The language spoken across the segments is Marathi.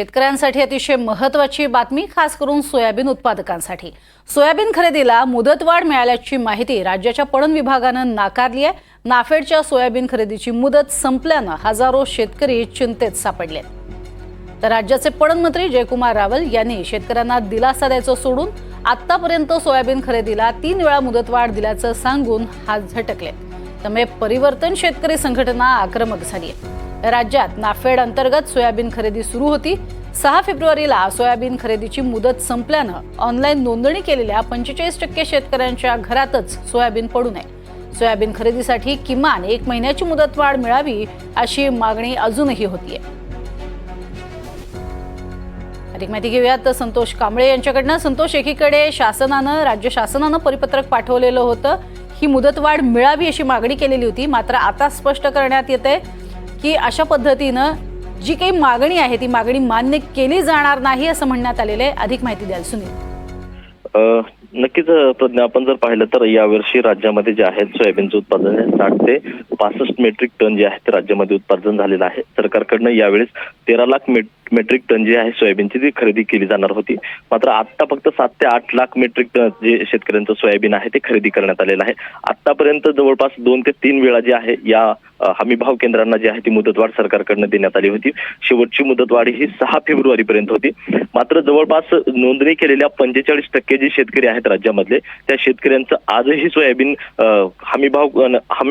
शेतकऱ्यांसाठी अतिशय महत्त्वाची बातमी, खास करून सोयाबीन उत्पादकांसाठी। सोयाबीन खरेदीला मुदतवाढ मिळाल्याची माहिती राज्याच्या पणन विभागानं नाकारली आहे। नाफेडच्या सोयाबीन खरेदीची मुदत संपल्यानं हजारो शेतकरी चिंतेत सापडले। तर राज्याचे पणन मंत्री जयकुमार रावल यांनी शेतकऱ्यांना दिलासा द्यायचं सोडून आतापर्यंत सोयाबीन खरेदीला 3 वेळा मुदतवाढ दिल्याचं सांगून हात झटकले। त्यामुळे परिवर्तन शेतकरी संघटना आक्रमक झाली आहे। राज्यात नाफेड अंतर्गत सोयाबीन खरेदी सुरू होती। 6 फेब्रुवारीला सोयाबीन खरेदीची मुदत संपल्यानं ऑनलाईन नोंदणी केलेल्या 45% शेतकऱ्यांच्या घरातच सोयाबीन पडू नये। सोयाबीन खरेदीसाठी किमान 1 महिन्याची मुदतवाढ मिळावी अशी मागणी अजूनही होतीये। अधिक माहिती घेऊयात संतोष कांबळे यांच्याकडनं। संतोष, एकीकडे राज्य शासनानं परिपत्रक पाठवलेलं होतं, ही मुदतवाढ मिळावी अशी मागणी केलेली होती, मात्र आता स्पष्ट करण्यात येते की अशा पद्धतीनं जी काही मागणी आहे ती मागणी मान्य केली जाणार नाही असं म्हणण्यात आलेलं आहे। अधिक माहिती द्याल सुनील? नक्कीच प्रज्ञा, आपण जर पाहिलं तर यावर्षी राज्यामध्ये जे आहे सोयाबीनचं उत्पादन 60 ते 65 मेट्रिक टन जे आहे ते राज्यामध्ये उत्पादन झालेलं आहे। सरकारकडनं यावेळेस 13 लाख मेट्रिक टन जे आहे सोयाबीनची ती खरेदी केली जाणार होती, मात्र आता फक्त 7 ते 8 लाख मेट्रिक टन जे शेतकऱ्यांचं सोयाबीन आहे ते खरेदी करण्यात आलेलं आहे। आतापर्यंत जवळपास 2 ते 3 वेळा जे आहे या हमी भाव केंद्रांना जी आहे ती मुदतवाढ सरकारकडनं देण्यात आली होती। शेवटची मुदतवाढ ही 6 फेब्रुवारी पर्यंत होती, मात्र जवळपास नोंदणी केलेल्या 45% जे शेतकरी आहेत राज्यामधले, त्या शेतकऱ्यांचं आजही सोयाबीन हमी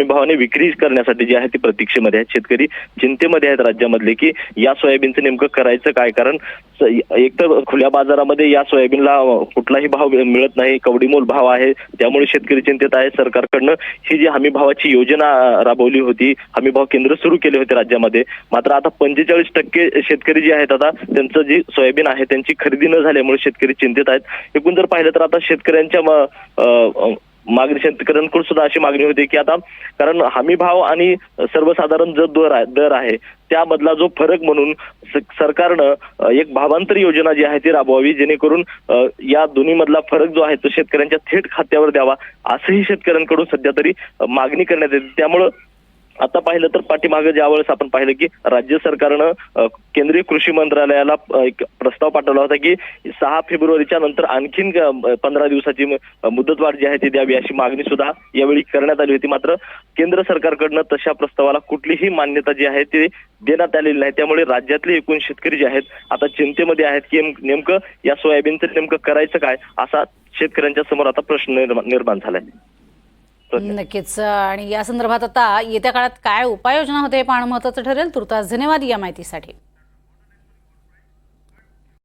भावाने विक्री करण्यासाठी जे आहे ती प्रतीक्षेमध्ये आहेत। शेतकरी चिंतेमध्ये आहेत राज्यामधले की या सोयाबीनचं नेमकं करायचं काय, कारण एक तर खुल्या बाजारामध्ये या सोयाबीनला कुठलाही भाव मिळत नाही, कवडीमोल भाव आहे, त्यामुळे शेतकरी चिंतेत आहे। सरकारकडनं ही जी हमी भावाची योजना राबवली होती, हमी भाव केंद्र सुरू केले होते राज्यामध्ये, मात्र आता 45% शेतकरी जे आहेत आता त्यांचं जी सोयाबीन आहे त्यांची खरेदी न झाल्यामुळे शेतकरी चिंतेत आहेत। एकूण जर पाहिलं तर आता शेतकऱ्यांच्या मागणी, शेतकऱ्यांकडून सुद्धा अशी मागणी होती की आता कारण हमी भाव आणि सर्वसाधारण जो दर आहे त्यामधला जो फरक म्हणून सरकारनं एक भावांतर योजना जी आहे ती राबवावी, जेणेकरून या दोन्ही मधला फरक जो आहे तो शेतकऱ्यांच्या थेट खात्यावर द्यावा, असंही शेतकऱ्यांकडून सध्या तरी मागणी करण्यात येते। त्यामुळं आता पाहिलं तर पाठीमागे ज्यावेळेस आपण पाहिलं की राज्य सरकारनं केंद्रीय कृषी मंत्रालयाला एक प्रस्ताव पाठवला होता की 6 फेब्रुवारीच्या नंतर आणखीन 15 दिवसाची मुदतवाढ जी आहे ती द्यावी अशी मागणी सुद्धा यावेळी करण्यात आली होती, मात्र केंद्र सरकारकडनं तशा प्रस्तावाला कुठलीही मान्यता जी आहे ती देण्यात आलेली नाही। त्यामुळे राज्यातले एकूण शेतकरी जे आहेत आता चिंतेमध्ये आहेत की नेमकं या सोयाबीनचं नेमकं करायचं काय, असा शेतकऱ्यांच्या समोर आता प्रश्न निर्माण झालाय। नक्कीच, आणि या संदर्भात आता येत्या काळात काय उपाययोजना होते हे पाहणं महत्त्वाचं ठरेल। तुर्तास धन्यवाद या माहितीसाठी।